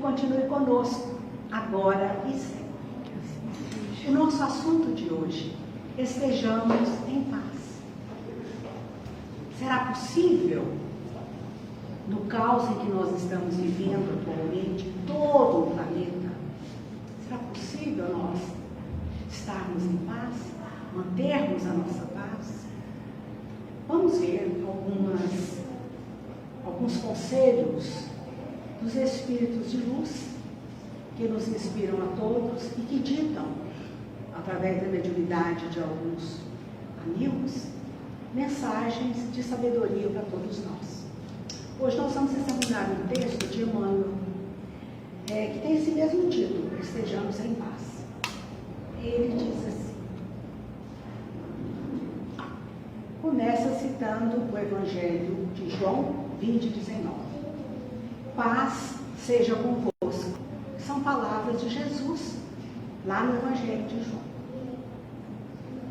continue conosco, agora e sempre. O nosso assunto de hoje: estejamos em paz. Será possível, no caos em que nós estamos vivendo atualmente, todo o planeta, será possível nós estarmos em paz, mantermos a nossa paz? Vamos ver alguns conselhos dos Espíritos de luz que nos inspiram a todos e que ditam, através da mediunidade de alguns amigos, mensagens de sabedoria para todos nós. Hoje nós vamos examinar um texto de Emmanuel, que tem esse mesmo título: Estejamos em paz. Ele diz assim, começa citando o Evangelho de João 20:19. Paz seja convosco. São palavras de Jesus, lá no Evangelho de João.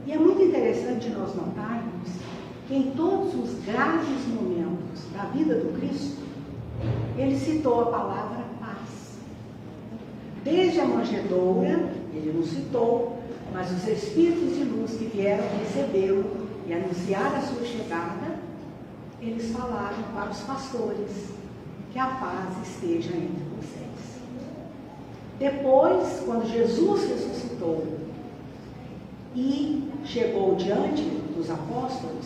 E é muito interessante nós notarmos que em todos os graves momentos da vida do Cristo, ele citou a palavra paz. Desde a manjedoura, ele não citou, mas os Espíritos de luz que vieram recebê-lo e anunciar a sua chegada, eles falaram para os pastores que a paz esteja entre vocês. Depois, quando Jesus ressuscitou e chegou diante dos apóstolos,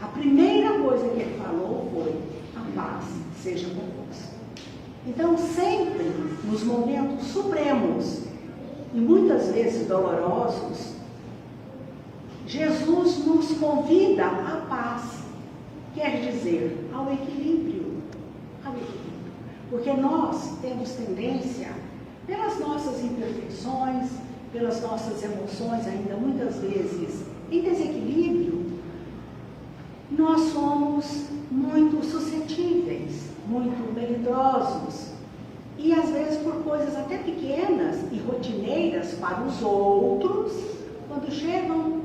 a primeira coisa que ele falou foi: a paz seja convosco. Então, sempre nos momentos supremos e muitas vezes dolorosos, Jesus nos convida à paz, quer dizer, ao equilíbrio. Porque nós temos tendência, pelas nossas imperfeições, pelas nossas emoções ainda muitas vezes em desequilíbrio, nós somos muito suscetíveis, muito melindrosos, e às vezes por coisas até pequenas e rotineiras para os outros, quando chegam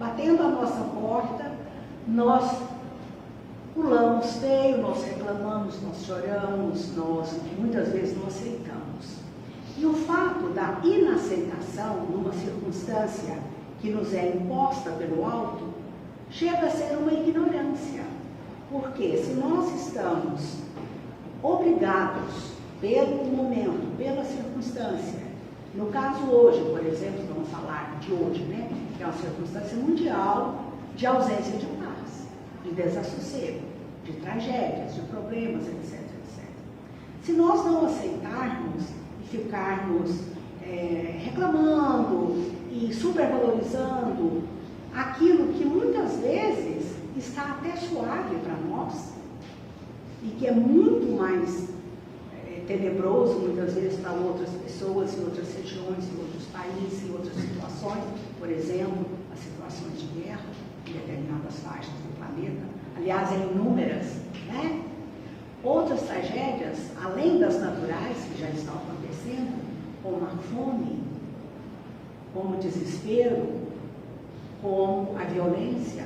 batendo a nossa porta, nós pulamos feio, nós reclamamos, nós choramos, nós muitas vezes não aceitamos. E o fato da inaceitação numa circunstância que nos é imposta pelo alto, chega a ser uma ignorância. Porque se nós estamos obrigados pelo momento, pela circunstância, no caso hoje, por exemplo, vamos falar de hoje, né? Que é uma circunstância mundial de ausência de paz, de desassossego, de tragédias, de problemas, etc, etc. Se nós não aceitarmos e ficarmos reclamando e supervalorizando aquilo que muitas vezes está até suave para nós e que é muito mais tenebroso muitas vezes para outras pessoas, em outras regiões, em outros países, em outras situações, por exemplo, as situações de guerra em determinadas faixas do planeta, aliás, em inúmeras, né? Outras tragédias, além das naturais que já estão acontecendo, como a fome, como o desespero, como a violência,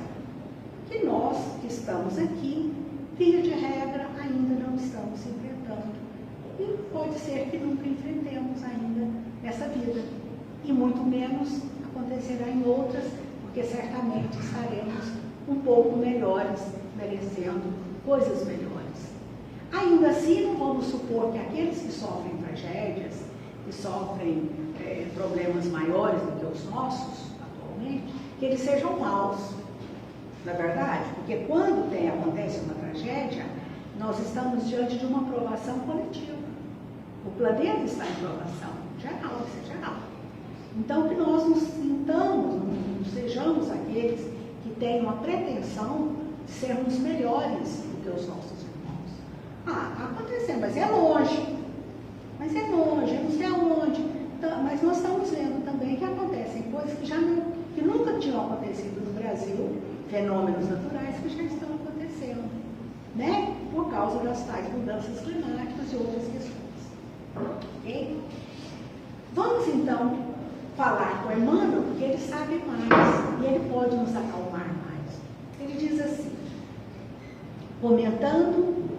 que nós que estamos aqui, via de regra, ainda não estamos enfrentando. E pode ser que nunca enfrentemos ainda nessa vida. E muito menos acontecerá em outras, porque certamente estaremos um pouco melhores, merecendo coisas melhores. Ainda assim, não vamos supor que aqueles que sofrem tragédias, que sofrem problemas maiores do que os nossos, atualmente, que eles sejam maus. Não é verdade? Porque quando acontece uma tragédia, nós estamos diante de uma provação coletiva. O planeta está em provação geral, isso é geral. Então, que nós nos sintamos, não sejamos aqueles que tenham a pretensão de sermos melhores do que os nossos irmãos. Está acontecendo, mas é longe. Mas é longe, eu não sei aonde. Então, mas nós estamos vendo também que acontecem coisas que nunca tinham acontecido no Brasil, fenômenos naturais que já estão acontecendo, né? Por causa das tais mudanças climáticas e outras questões. Okay? Vamos então falar com Emmanuel, porque ele sabe mais e ele pode nos acalmar mais. Ele diz assim, comentando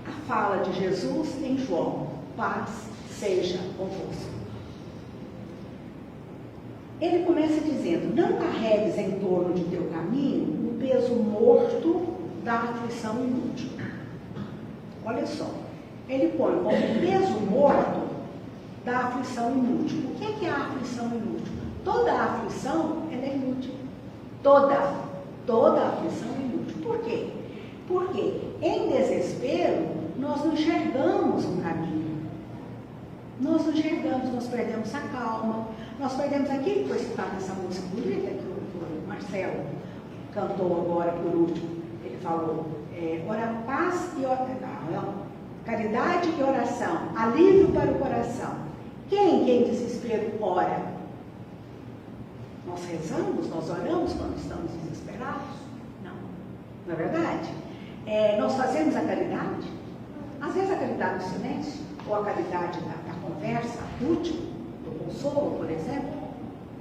a fala de Jesus em João: paz seja convosco. Ele começa dizendo: não carregues em torno de teu caminho o peso morto da aflição inútil. Olha só, ele põe como peso morto da aflição inútil. O que é a aflição inútil? Toda aflição, ela é inútil. Toda aflição é inútil. Por quê? Porque em desespero nós não enxergamos um caminho. Nós não enxergamos, nós perdemos a calma, nós perdemos aquilo que foi citado nessa música bonita que o Marcelo cantou agora por último. Ele falou, paz e caridade e oração, alívio para o coração. Quem em desespero ora? Nós rezamos, nós oramos quando estamos desesperados? Não é verdade? Nós fazemos a caridade? Às vezes a caridade do silêncio, ou a caridade da conversa útil, do consolo, por exemplo.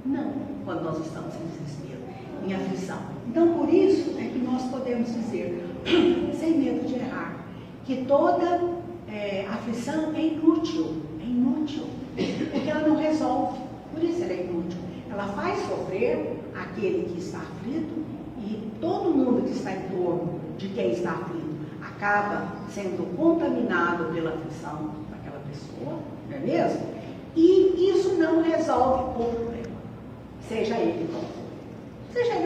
Não, quando nós estamos em desespero, em aflição. Então, por isso é que nós podemos dizer, sem medo de errar, que toda aflição é inútil, porque ela não resolve, por isso ela é inútil. Ela faz sofrer aquele que está aflito, e todo mundo que está em torno de quem está aflito acaba sendo contaminado pela aflição daquela pessoa, não é mesmo? E isso não resolve o problema, seja ele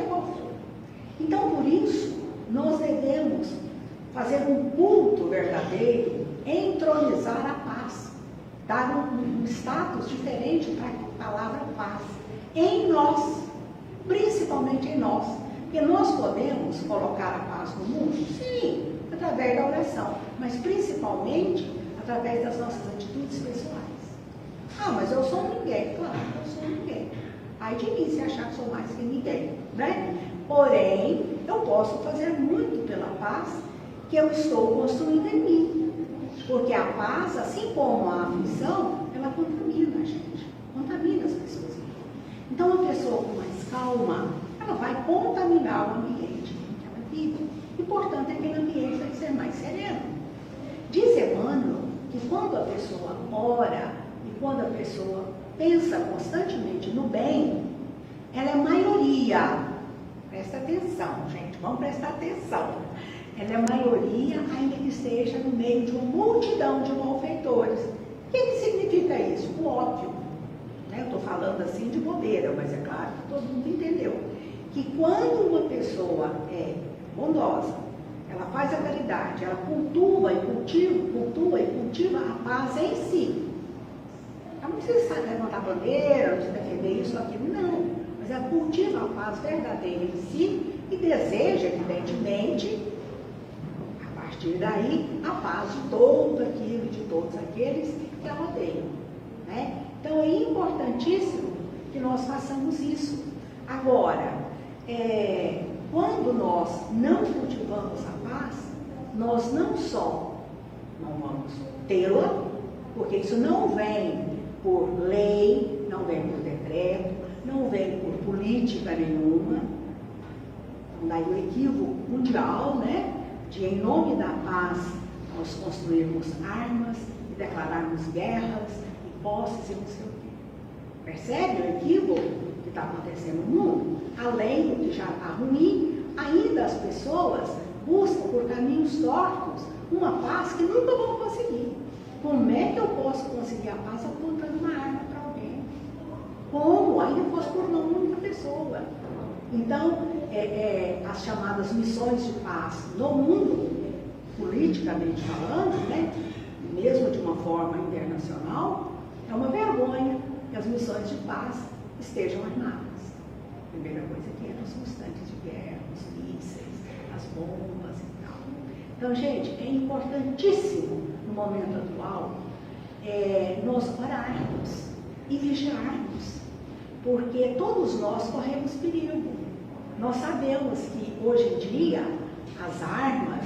qual for. Então, por isso, nós devemos fazer um culto verdadeiro, entronizar a paz, dar um status diferente para a palavra paz em nós, principalmente em nós, porque nós podemos colocar a paz no mundo, sim, através da oração, mas principalmente através das nossas atitudes pessoais. Mas eu sou ninguém. Claro, eu sou ninguém. Ai de mim se achar que sou mais que ninguém, né? Porém, eu posso fazer muito pela paz que eu estou construindo em mim. Porque a paz, assim como a aflição, ela contamina a gente, contamina as pessoas. Então, uma pessoa com mais calma, ela vai contaminar o ambiente em que ela vive. E, portanto, aquele ambiente vai ser mais sereno. Diz Emmanuel que quando a pessoa ora e quando a pessoa pensa constantemente no bem, ela é maioria. Presta atenção, gente, vamos prestar atenção. Ela é maioria, ainda que esteja no meio de uma multidão de malfeitores. O que significa isso? O ópio. Eu estou falando assim de bobeira, mas é claro que todo mundo entendeu. Que quando uma pessoa é bondosa, ela faz a caridade, ela cultua e cultiva a paz em si. Ela não precisa levantar bandeira, não precisa defender isso ou aquilo, não. Mas ela cultiva a paz verdadeira em si e deseja, evidentemente, a partir daí, a paz de todo aquilo e de todos aqueles que a rodeiam, né? Então, é importantíssimo que nós façamos isso. Agora, quando nós não cultivamos a paz, nós não só não vamos tê-la, porque isso não vem por lei, não vem por decreto, não vem por política nenhuma. Então, daí o equívoco mundial, né? De, em nome da paz, nós construirmos armas e declararmos guerras e posses e não sei o quê. Percebe o equívoco que está acontecendo no mundo? Além do que já está ruim, ainda as pessoas buscam por caminhos tortos uma paz que nunca vão conseguir. Como é que eu posso conseguir a paz apontando uma arma para alguém? Como? Ainda fosse por uma única pessoa. Então, as chamadas missões de paz no mundo, politicamente falando, né, mesmo de uma forma internacional, é uma vergonha que as missões de paz estejam armadas. A primeira coisa que eram os constantes de guerra, os mísseis, as bombas e tal. Então, gente, é importantíssimo no momento atual nós orarmos e vigiarmos, porque todos nós corremos perigo. Nós sabemos que hoje em dia as armas,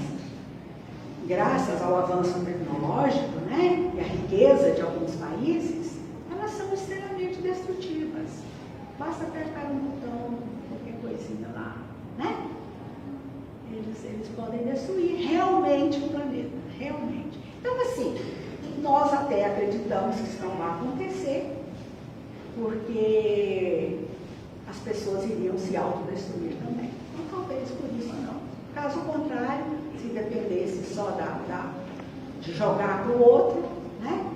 graças ao avanço tecnológico, né, e à riqueza de alguns países, elas são extremamente destrutivas. Basta apertar um botão, qualquer coisinha lá, né? Eles podem destruir realmente o planeta, realmente. Então, assim, nós até acreditamos que isso não vai acontecer, porque as pessoas iriam se autodestruir também. Então, talvez por isso não. Caso contrário, se dependesse só de jogar para o outro, né?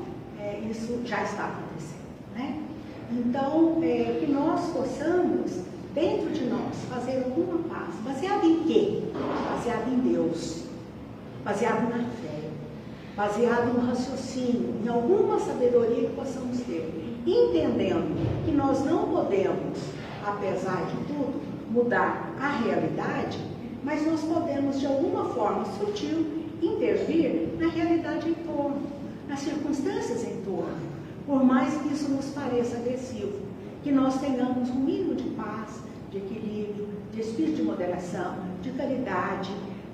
Isso já está acontecendo, né? Então, que nós possamos, dentro de nós, fazer alguma paz. Baseado em quê? Baseado em Deus, baseado na fé, baseado no raciocínio, em alguma sabedoria que possamos ter, entendendo que nós não podemos, apesar de tudo, mudar a realidade, mas nós podemos, de alguma forma sutil, intervir na realidade em torno, nas circunstâncias em torno, por mais que isso nos pareça agressivo, que nós tenhamos um mínimo de paz, de equilíbrio, de espírito de moderação, de caridade,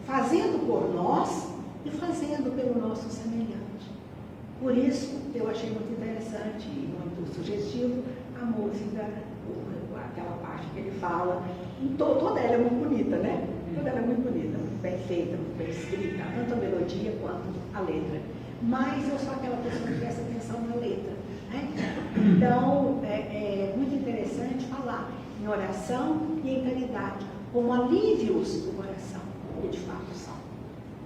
fazendo por nós e fazendo pelo nosso semelhante. Por isso, eu achei muito interessante e muito sugestivo a música, aquela parte que ele fala. Toda ela é muito bonita, né? Toda ela é muito bonita, muito bem feita, muito bem escrita, tanto a melodia quanto a letra. Mas eu sou aquela pessoa que presta atenção na letra, né? Então, é muito interessante falar em oração e em caridade, como alívios do coração, que de fato são,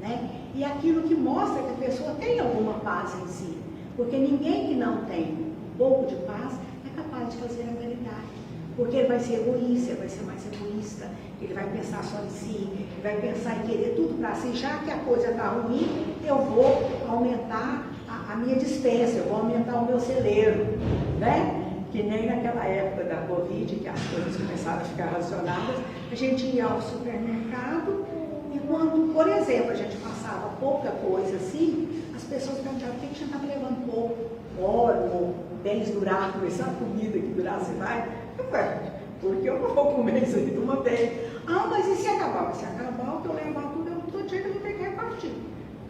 né? E aquilo que mostra que a pessoa tem alguma paz em si, porque ninguém que não tem um pouco de paz é capaz de fazer a caridade, porque ele vai ser egoísta, ele vai ser mais egoísta, ele vai pensar só em si, ele vai pensar em querer tudo para si. Já que a coisa está ruim, eu vou aumentar a minha dispensa, eu vou aumentar o meu celeiro, né? Que nem naquela época da Covid, que as coisas começaram a ficar racionadas, a gente ia ao supermercado e quando, por exemplo, a gente passava pouca coisa assim, as pessoas perguntavam por que a gente estava levando pouco óleo ou bens duráveis, essa comida que durasse mais. Porque eu não vou comer isso aí de uma vez. Ah, mas e se acabar? Se acabar, o que eu levar tudo, todo dia eu vou ter que repartir.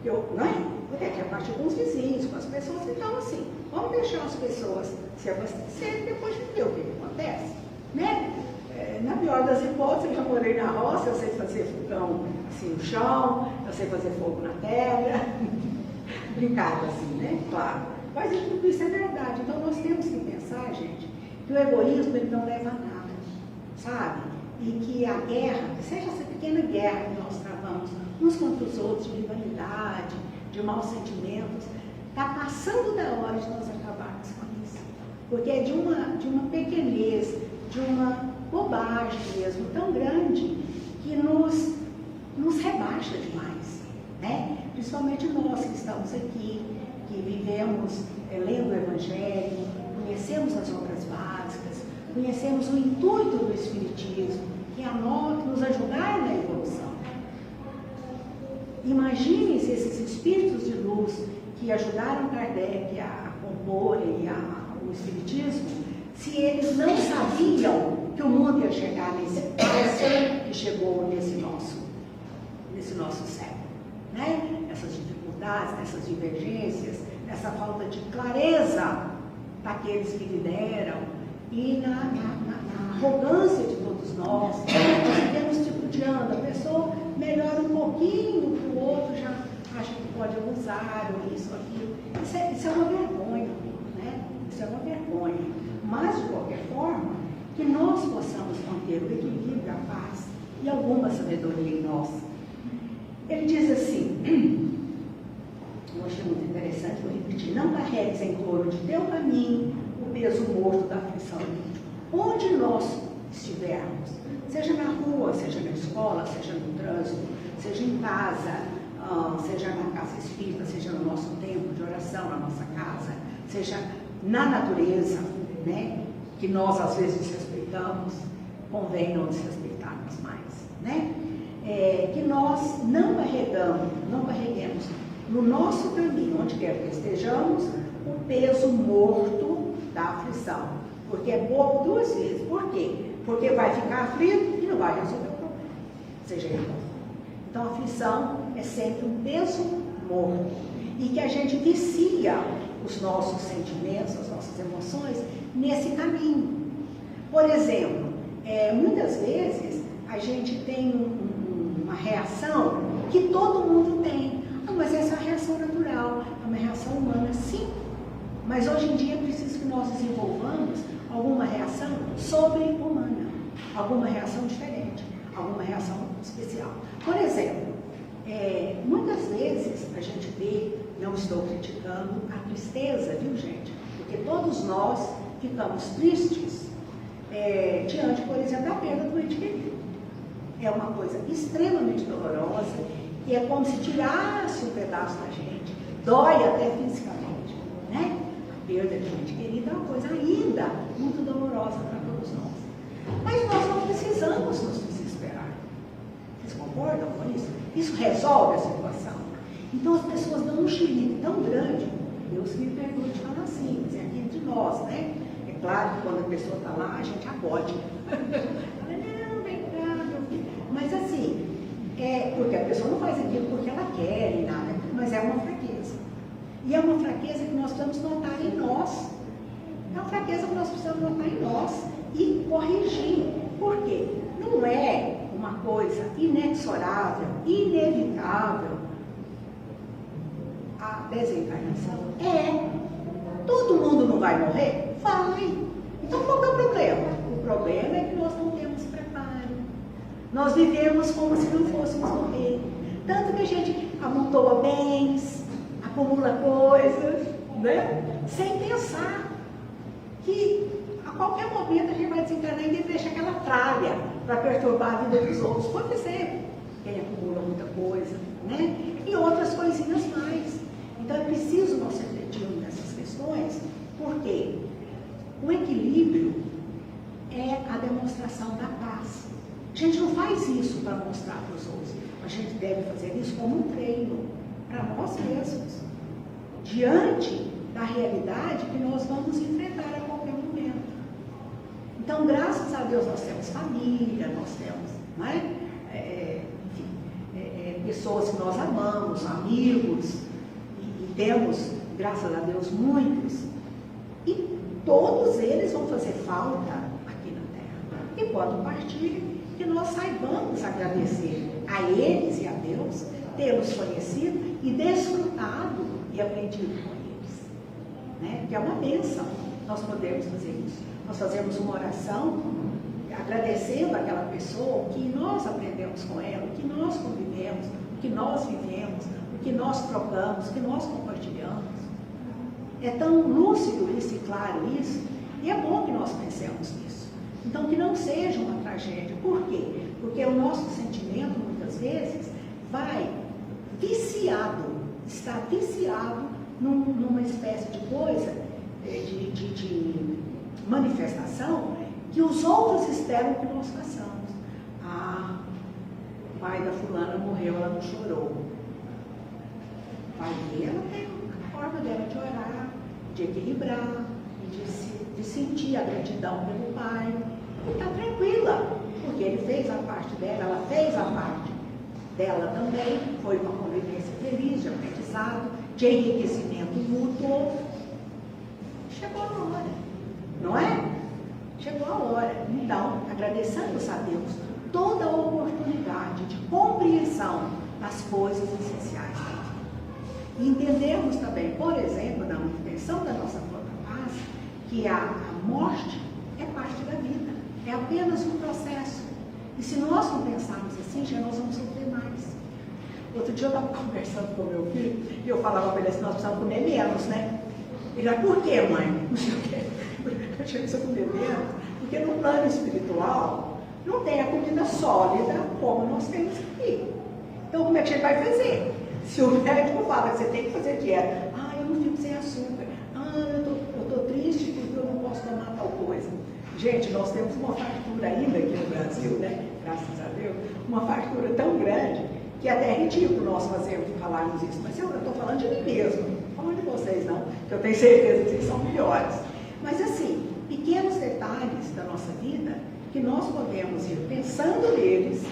Vou ter que repartir com os vizinhos, com as pessoas. Então, assim, vamos deixar as pessoas se abastecerem e depois ver o que acontece, né? Na pior das hipóteses, eu já morei na roça, eu sei fazer fogão assim no chão, eu sei fazer fogo na terra. Brincado assim, né? Claro. Mas tudo isso é verdade. Então, nós temos que pensar, gente, que o egoísmo ele não leva a nada, sabe? E que a guerra, que seja essa pequena guerra que nós travamos uns contra os outros, de rivalidade, de maus sentimentos, está passando da hora de nós acabarmos com isso. Porque é de uma pequenez, de uma bobagem mesmo, tão grande, que nos rebaixa demais, né? Principalmente nós que estamos aqui, que vivemos lendo o Evangelho, conhecemos as obras básicas, conhecemos o intuito do Espiritismo, que é nos ajudar na evolução. Imaginem se esses espíritos de luz que ajudaram Kardec a compor o Espiritismo, se eles não sabiam que o mundo ia chegar nesse passo que chegou nesse nosso século, né? Essas dificuldades, essas divergências, essa falta de clareza daqueles que lideram e na arrogância de todos nós ficamos tripudiando. A pessoa melhora um pouquinho para o outro, já acha que pode abusar, ou isso, ou aquilo. Isso é uma vergonha, né? Isso é uma vergonha. Mas, de qualquer forma, que nós possamos manter o equilíbrio, a paz e alguma sabedoria em nós. Ele diz assim, eu achei muito interessante, vou repetir: não carregues em torno de teu caminho o peso morto da aflição. Onde nós estivermos, seja na rua, seja na escola, seja no trânsito, seja em casa, seja na casa espírita, seja no nosso tempo de oração, na nossa casa, seja na natureza, né? Que nós às vezes desrespeitamos, convém não desrespeitarmos mais, né? Que nós não carreguemos no nosso caminho, onde quer que estejamos, o peso morto da aflição. Porque é bobo duas vezes. Por quê? Porque vai ficar aflito e não vai resolver o problema, seja ele qual for. Então, a aflição é sempre um peso morto. E que a gente vicia os nossos sentimentos, as nossas emoções, nesse caminho. Por exemplo, muitas vezes a gente tem uma reação que todo mundo tem. Não, mas essa é uma reação natural, é uma reação humana, sim. Mas hoje em dia é preciso que nós desenvolvamos alguma reação sobre-humana, alguma reação diferente, alguma reação especial. Por exemplo, muitas vezes a gente vê, não estou criticando a tristeza, viu, gente? Porque todos nós ficamos tristes diante, por exemplo, da perda do ente querido. É uma coisa extremamente dolorosa e é como se tirasse um pedaço da gente, dói até fisicamente, né? A perda de um ente querido é uma coisa ainda muito dolorosa para todos nós. Mas nós não precisamos nos desesperar. Vocês concordam com isso? Isso resolve a situação. Então as pessoas dão um xilique tão grande, Deus me perdoe de falar assim, mas é aqui entre nós, né? É claro que quando a pessoa está lá, a gente acode. Fala, não, vem cá, meu filho. Mas assim, porque a pessoa não faz aquilo porque ela quer e nada, mas é uma fraqueza. E é uma fraqueza que nós precisamos notar em nós. É uma fraqueza que nós precisamos notar em nós e corrigir. Por quê? Não é uma coisa inexorável, inevitável a desencarnação. Todo mundo não vai morrer? Vai. Então qual é o problema? O problema é que nós não temos preparo. Nós vivemos como se não fôssemos morrer. Tanto que a gente amontoa bens, acumula coisas, né? Sem pensar que a qualquer momento a gente vai desencarnar e deixa aquela tralha para perturbar a vida dos outros. Por exemplo, quem acumula muita coisa, né? E outras coisinhas mais. Então é preciso nós refletirmos nessas questões, porque o equilíbrio é a demonstração da paz. A gente não faz isso para mostrar para os outros. A gente deve fazer isso como um treino para nós mesmos, diante da realidade que nós vamos enfrentar a qualquer momento. Então, graças a Deus, nós temos família, nós temos, né? Pessoas que nós amamos, amigos, e temos, graças a Deus, muitos. E todos eles vão fazer falta aqui na Terra. E quando partir, que nós saibamos agradecer a eles e a Deus, tê-los conhecido e desfrutado e aprendido com eles. Né? Que é uma bênção nós podemos fazer isso. Nós fazemos uma oração agradecendo aquela pessoa o que nós aprendemos com ela, o que nós convivemos, o que nós vivemos, o que nós trocamos, o que nós compartilhamos. É tão lúcido isso e claro isso, e é bom que nós pensemos nisso. Então, que não seja uma tragédia. Por quê? Porque o nosso sentimento, muitas vezes, vai está viciado numa espécie de coisa, de manifestação, que os outros esperam que nós façamos. O pai da fulana morreu, ela não chorou. O pai dela tem a forma dela de orar, de equilibrar, e de sentir a gratidão pelo pai. E está tranquila, porque ele fez a parte dela, ela fez a parte dela também. Foi uma convivência feliz, de aprendizado, de enriquecimento mútuo. Chegou a hora, não é? Chegou a hora. Então, agradecemos a Deus toda a oportunidade de compreensão das coisas essenciais. E entendemos também, por exemplo, na manutenção da nossa própria paz, que a morte é parte da vida, é apenas um processo. E se nós não pensarmos assim, já nós vamos sofrer mais. Outro dia eu estava conversando com o meu filho e eu falava para ele assim, nós precisamos comer menos, né? Ele falou, por quê, mãe? Não sei o quê. Eu tinha que comer menos, porque no plano espiritual não tem a comida sólida como nós temos aqui. Então, como é que a gente vai fazer? Se o médico fala que você tem que fazer dieta, eu não fico sem açúcar, eu estou triste porque eu não posso tomar tal coisa. Gente, nós temos uma fartura ainda aqui no Brasil, né? Graças a Deus, uma fartura tão grande que até é ridículo nós falarmos isso. Mas eu estou falando de mim mesmo, não estou falando de vocês não, que eu tenho certeza que vocês são melhores. Mas assim, pequenos detalhes da nossa vida que nós podemos ir pensando neles,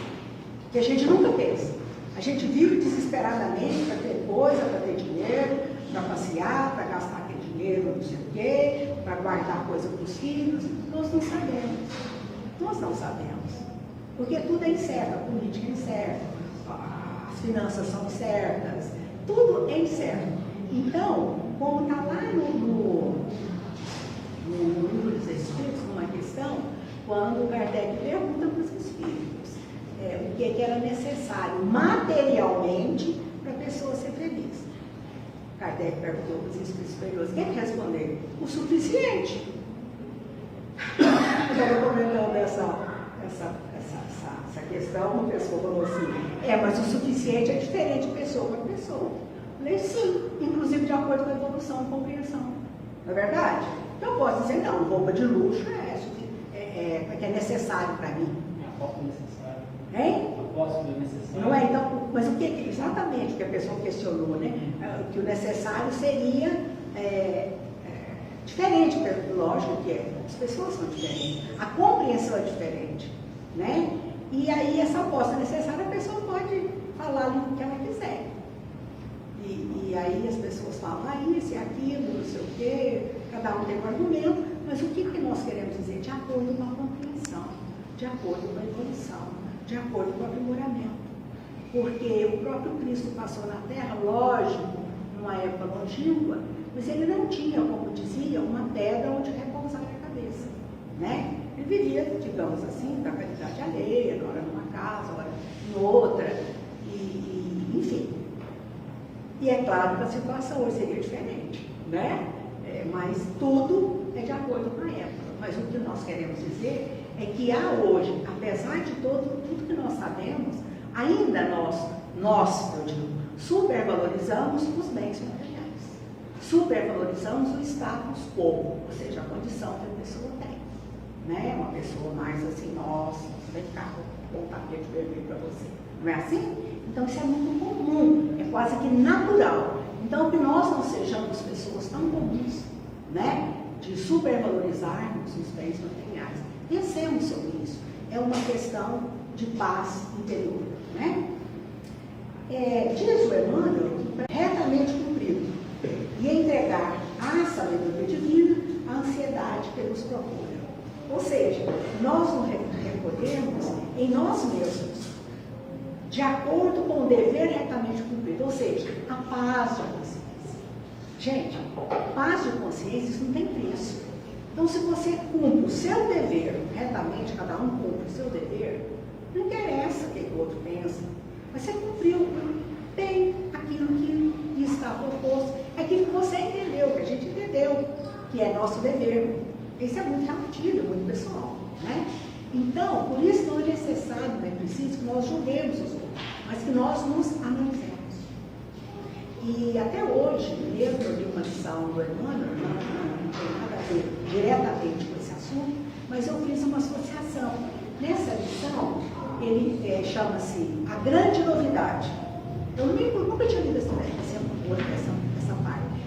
que a gente nunca pensa. A gente vive desesperadamente para ter coisa, para ter dinheiro, para passear, para gastar aquele dinheiro, não sei o quê, para guardar coisa para os filhos. Nós não sabemos. Nós não sabemos. Porque tudo é incerto, a política é incerta, as finanças são incertas, tudo é incerto. Então, como está lá no livro dos Espíritos, numa questão, quando Kardec pergunta para os espíritos o que era necessário materialmente para a pessoa ser feliz. Kardec perguntou para os espíritos superiores, o que responderam? O suficiente. Eu estava comentando essa questão, uma pessoa falou assim, mas o suficiente é diferente de pessoa para pessoa. Eu falei, sim, inclusive de acordo com a evolução e compreensão. Não é verdade? Então eu posso dizer, não, roupa de luxo é necessário para mim. Aposto necessário. Hein? Aposto necessário. Não é? Então, mas o que exatamente o que a pessoa questionou, né? Que o necessário seria diferente, lógico que as pessoas são diferentes, a compreensão é diferente, né? E aí essa aposta necessária a pessoa pode falar ali o que ela quiser. E aí as pessoas falam, isso e aquilo, não sei o quê, cada um tem um argumento, mas o que nós queremos dizer? De acordo com a compreensão, de acordo com a evolução, de acordo com o aprimoramento. Porque o próprio Cristo passou na Terra, lógico, numa época longínqua, mas ele não tinha, como dizia, uma pedra onde repousar a cabeça, né? Ele vivia, digamos assim, da caridade alheia, ora numa casa, ora em outra, enfim. E é claro que a situação hoje seria diferente, né? Mas tudo é de acordo com a época. Mas o que nós queremos dizer é que há hoje, apesar de tudo que nós sabemos, ainda nós, eu digo, supervalorizamos os bens materiais. Supervalorizamos o status quo, ou seja, a condição que a pessoa tem. Né? Uma pessoa mais assim, nossa, vem cá, vou contar o tapete vermelho para você. Não é assim? Então isso é muito comum, é quase que natural. Então que nós não sejamos pessoas tão comuns, né? De supervalorizarmos os bens materiais. Pensemos sobre isso. É uma questão de paz interior, né? Diz o Emmanuel, retamente cumprido, e entregar à sabedoria divina a ansiedade que nos procura. Ou seja, nós nos recolhemos em nós mesmos, de acordo com o dever retamente cumprido, ou seja, a paz de consciência. Gente, paz de consciência, isso não tem preço. Então, se você cumpre o seu dever retamente, cada um cumpre o seu dever, não interessa o que o outro pensa, mas você cumpriu, tem aquilo que está proposto, aquilo que você entendeu, que a gente entendeu, que é nosso dever. Isso é muito relativo, muito pessoal, né? Então, por isso não é necessário, não é preciso que nós julguemos os outros, mas que nós nos analisemos. E até hoje, mesmo eu li uma lição do Emmanuel, não tem nada a ver diretamente com esse assunto, mas eu fiz uma associação. Nessa lição, ele chama-se A Grande Novidade. Eu nunca tinha lido essa parte.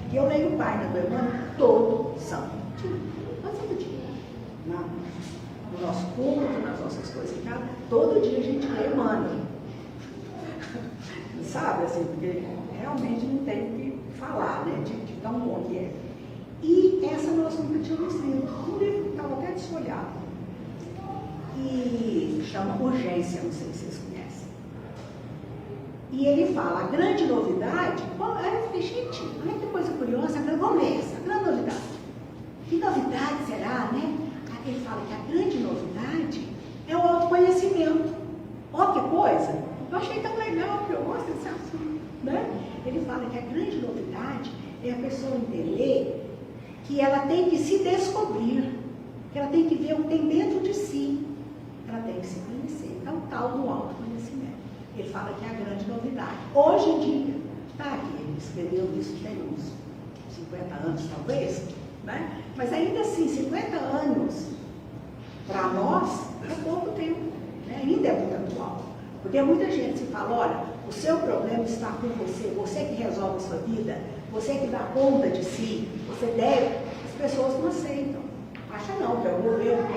E eu leio o Página do Emmanuel todo santo dia. No nosso culto, nas nossas coisas em casa, todo dia a gente lê Emmanuel. Sabe, assim, porque realmente não tem o que falar, né, de tão bom que é. E essa nós nunca tínhamos lido. Um livro que estava até desfolhado. E chama Urgência, não sei se vocês conhecem. E ele fala, a grande novidade, eu falei, gente, olha que coisa curiosa, vamos ler essa, a grande novidade. Que novidade será, né? Ele fala que a grande novidade é o autoconhecimento. Olha que coisa! Eu achei tão legal, porque eu gosto desse assunto, né? Ele fala que a grande novidade é a pessoa entender que ela tem que se descobrir, que ela tem que ver o que tem dentro de si, ela tem que se conhecer. É o tal do autoconhecimento. Ele fala que é a grande novidade. Hoje em dia, tá aqui, ele escreveu isso tem uns 50 anos talvez, né? Mas ainda assim, 50 anos, para nós, é pouco tempo, né? Ainda é muito atual. Porque muita gente se fala, olha, o seu problema está com você que resolve a sua vida, você que dá conta de si, você deve, as pessoas não aceitam. Acha não, que é o governo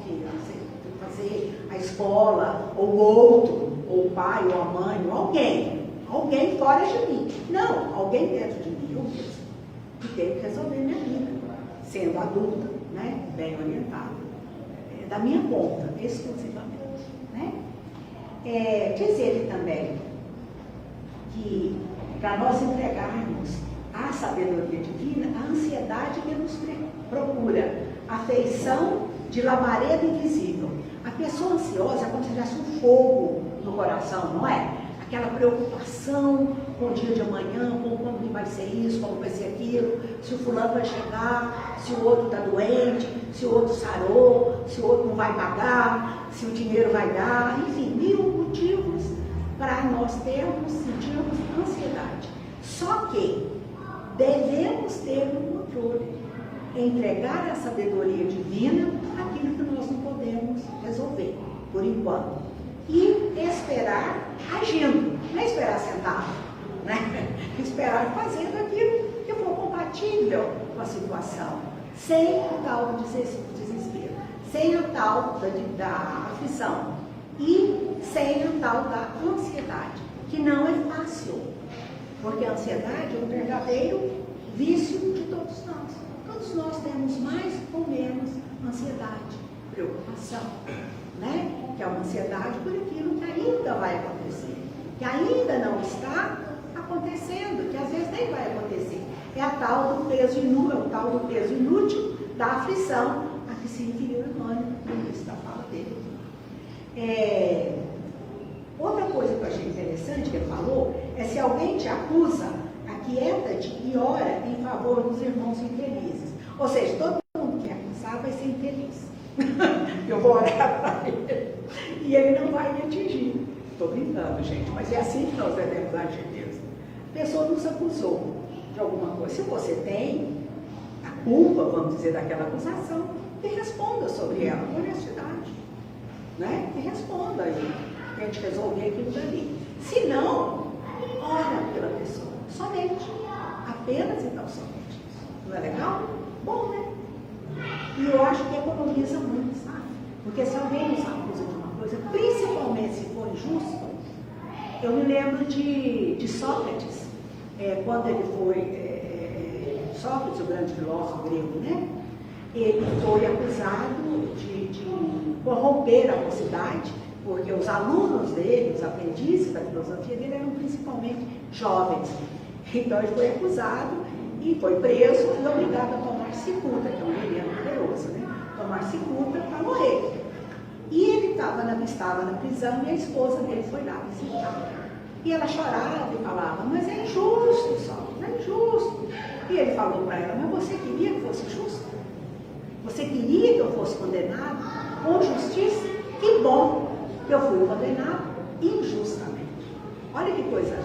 que tem que fazer a escola, ou o outro, ou o pai, ou a mãe, ou alguém fora de mim. Não, alguém dentro de mim, eu mesmo, que tenho que resolver minha vida, sendo adulta, né, bem orientada, da minha conta, exclusivamente, né? Diz ele também que para nós entregarmos à sabedoria divina a ansiedade que nos procura, a afeição de labareda invisível. A pessoa ansiosa é como se tivesse um fogo no coração, não é? Aquela preocupação com o dia de amanhã, com como que vai ser isso, como vai ser aquilo, se o fulano vai chegar, se o outro está doente, se o outro sarou, se o outro não vai pagar, se o dinheiro vai dar, enfim, mil motivos para nós sentirmos ansiedade. Só que devemos ter um controle, entregar à sabedoria divina aquilo que nós não podemos resolver, por enquanto. E esperar agindo, não é esperar sentado, né? Esperar fazendo aquilo que for compatível com a situação, sem o tal do desespero, sem a tal da aflição e sem a tal da ansiedade, que não é fácil, porque a ansiedade é um verdadeiro vício de todos nós. Todos nós temos mais ou menos ansiedade, preocupação, né? Que é uma ansiedade por aquilo que ainda vai acontecer, que ainda não está acontecendo, que às vezes nem vai acontecer. É a tal do peso inútil da aflição a que se referiu Emmanuel no início da fala dele. Outra coisa que eu achei interessante que ele falou é: se alguém te acusa, aquieta-te e ora em favor dos irmãos infelizes. Ou seja, todo mundo que acusar vai ser infeliz. Eu vou orar para ele e ele não vai me atingir. Estou brincando, gente, mas é assim que nós devemos agir mesmo. A pessoa nos acusou de alguma coisa. Se você tem a culpa, vamos dizer, daquela acusação, que responda sobre ela com honestidade, né? Que responda aí, para a gente resolver aquilo dali. Se não, ora pela pessoa, somente, apenas e tão somente. Não é legal? Bom, né? E eu acho que economiza muito, sabe? Porque se alguém nos acusa de uma coisa, principalmente se for injusto, eu me lembro de Sócrates, quando ele foi, Sócrates, o grande filósofo grego, né? Ele foi acusado de corromper a mocidade, porque os alunos dele, os aprendizes da filosofia dele, eram principalmente jovens. Então ele foi acusado e foi preso e obrigado a tomar cicuta, que é um veneno poderoso, né? Tomar cicuta para morrer. E ele estava na prisão e a esposa dele foi lá visitar. E ela chorava e falava: mas é injusto, Sócrates, é injusto. E ele falou para ela: mas você queria que fosse justo? Você queria que eu fosse condenado com justiça? Que bom que eu fui condenado injustamente. Olha que coisa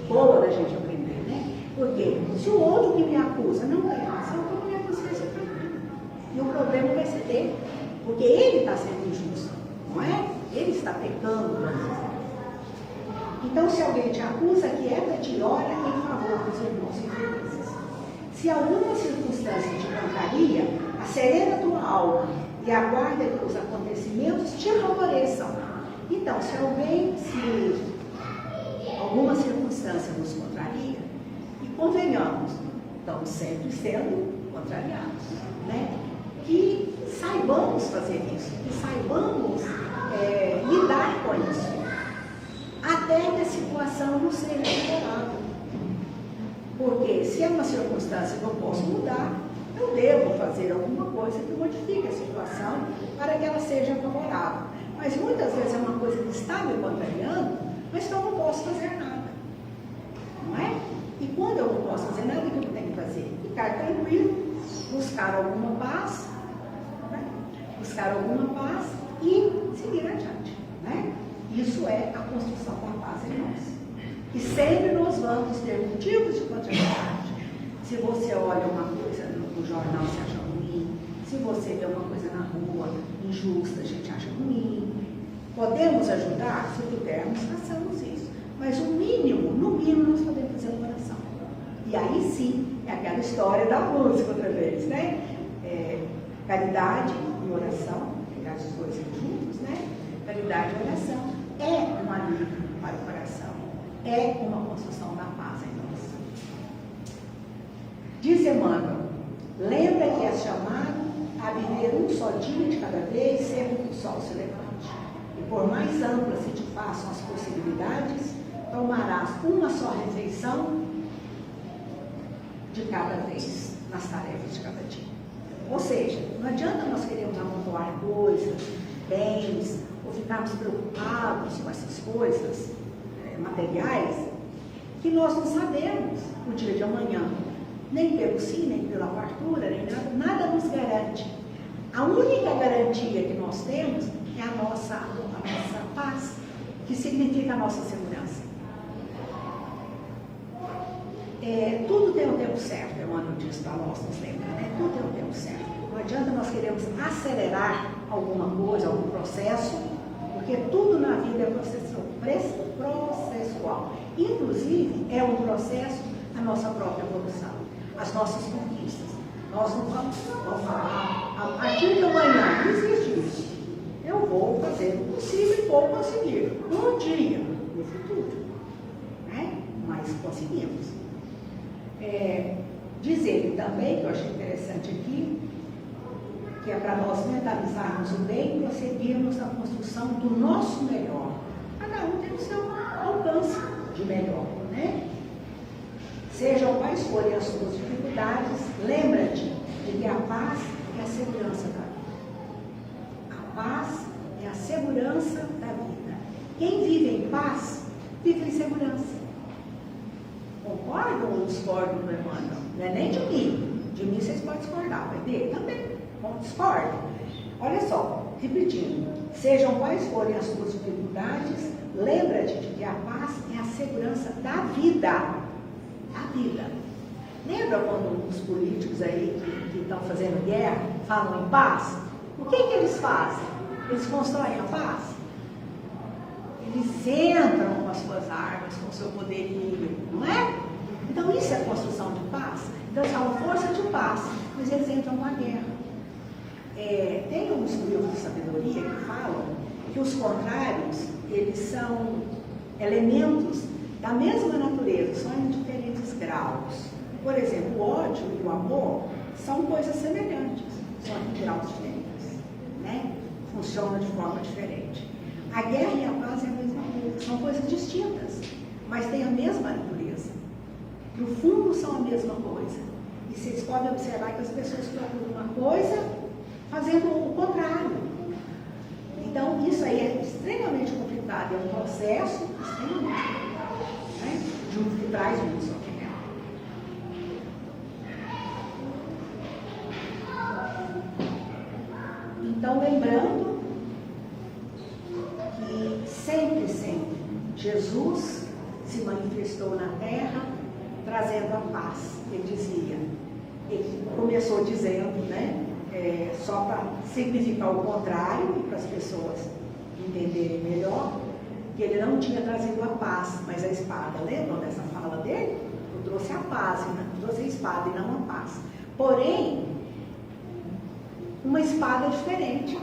boa da gente aprender, né? Porque se o outro que me acusa não tem razão, eu vou me consciência tranquila. E o problema vai ser dele, porque ele está sendo injusto, não é? Ele está pecando, vamos dizer. Então, se alguém te acusa, quieta-te e ora em favor dos irmãos infelizes. Se alguma circunstância te contraria, acerena tua alma e aguarda que os acontecimentos te favoreçam. Então, se alguma circunstância nos contraria, e convenhamos, estamos sempre sendo contrariados, né? Que saibamos fazer isso, que saibamos lidar com isso, até que a situação não seja favorável. Porque se é uma circunstância que eu posso mudar, eu devo fazer alguma coisa que modifique a situação para que ela seja favorável. Mas muitas vezes é uma coisa que está me contrariando, mas que eu não posso fazer nada. Não é? E quando eu não posso fazer nada, o que eu tenho que fazer? Ficar tranquilo, buscar alguma paz, né? Buscar alguma paz e seguir adiante. Né? Isso é a construção da paz em nós. E sempre nós vamos ter motivos de contrariedade. Se você olha uma coisa no jornal, você acha ruim. Se você vê uma coisa na rua injusta, a gente acha ruim. Podemos ajudar? Se pudermos, façamos isso. Mas o mínimo, no mínimo, nós podemos fazer uma oração. E aí sim, é aquela história da música outra vez, né? Caridade e oração, as coisas juntos, né? Caridade e oração é um alívio para o coração. É uma construção da paz em nós. Diz Emmanuel: lembra que és chamado a viver um só dia de cada vez, sempre que o sol se levante. E por mais amplas se te façam as possibilidades, tomarás uma só refeição de cada vez, nas tarefas de cada dia. Ou seja, não adianta nós queremos amontoar coisas, bens, ou ficarmos preocupados com essas coisas materiais, que nós não sabemos o dia de amanhã. Nem pelo sim, nem pela fartura, nem nada nos garante. A única garantia que nós temos é a nossa paz, que significa a nossa segurança. Tudo tem o tempo certo, Emmanuel diz para nós, nos lembra, né? Tudo tem o tempo certo. Não adianta nós queremos acelerar alguma coisa, algum processo, porque tudo na vida é processual. Inclusive, é um processo a nossa própria evolução, as nossas conquistas. Nós não vamos falar, a partir de amanhã, não existe isso. Eu vou fazer o possível e vou conseguir. Um dia, no futuro. Né? Mas conseguimos. Diz ele também, que eu achei interessante aqui, que é para nós mentalizarmos o bem e prosseguirmos na construção do nosso melhor. Cada um tem o seu alcance de melhor, né? Sejam quais forem as suas dificuldades, lembra-te de que a paz é a segurança da vida. A paz é a segurança da vida. Quem vive em paz, vive em segurança. Concordam ou discordam do Emmanuel? Não é nem de mim. De mim vocês podem discordar, vai dele também. Não discordam. Olha só, repetindo. Sejam quais forem as suas dificuldades, lembra-te de que a paz é a segurança da vida. A vida. Lembra quando os políticos aí que estão fazendo guerra falam em paz? O que eles fazem? Eles constroem a paz? Eles entram com as suas armas, com o seu poderio, não é? Então isso é construção de paz. Então isso é uma força de paz, mas eles entram com a guerra. Tem uns livros de sabedoria que falam que os contrários, eles são elementos da mesma natureza, só em diferentes graus. Por exemplo, o ódio e o amor são coisas semelhantes, só em graus diferentes, né? Funcionam de forma diferente. A guerra e a paz é a mesma coisa, são coisas distintas, mas têm a mesma natureza. No fundo são a mesma coisa. E vocês podem observar que as pessoas procuram uma coisa fazendo o contrário. Então, isso aí é extremamente complicado, é um processo extremamente complicado, né? Junto que traz muito sofrimento. Então, lembrando que sempre, Jesus se manifestou na Terra trazendo a paz. Ele começou dizendo, né? Só para significar o contrário e para as pessoas entenderem melhor, que ele não tinha trazido a paz, mas a espada. Lembram dessa fala dele? Eu trouxe a paz, eu trouxe a espada e não a paz. Porém, uma espada diferente.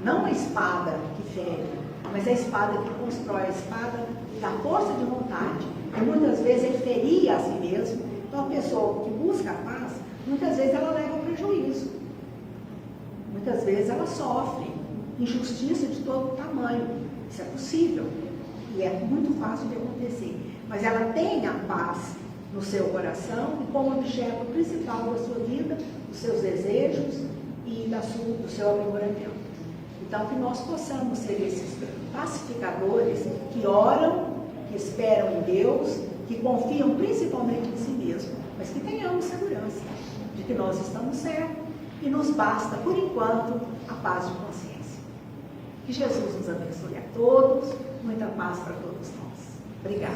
Não a espada que fere, mas a espada que constrói, a espada da força de vontade. E muitas vezes ele feria a si mesmo. Então a pessoa que busca a paz, muitas vezes ela leva prejuízo. Muitas vezes ela sofre injustiça de todo tamanho. Isso é possível. E é muito fácil de acontecer. Mas ela tem a paz no seu coração e como objeto principal da sua vida, dos seus desejos e do seu aprimoramento. Então, que nós possamos ser esses pacificadores que oram, que esperam em Deus, que confiam principalmente em si mesmos, mas que tenhamos segurança de que nós estamos certos e nos basta, por enquanto, a paz de consciência. Que Jesus nos abençoe a todos, muita paz para todos nós. Obrigada.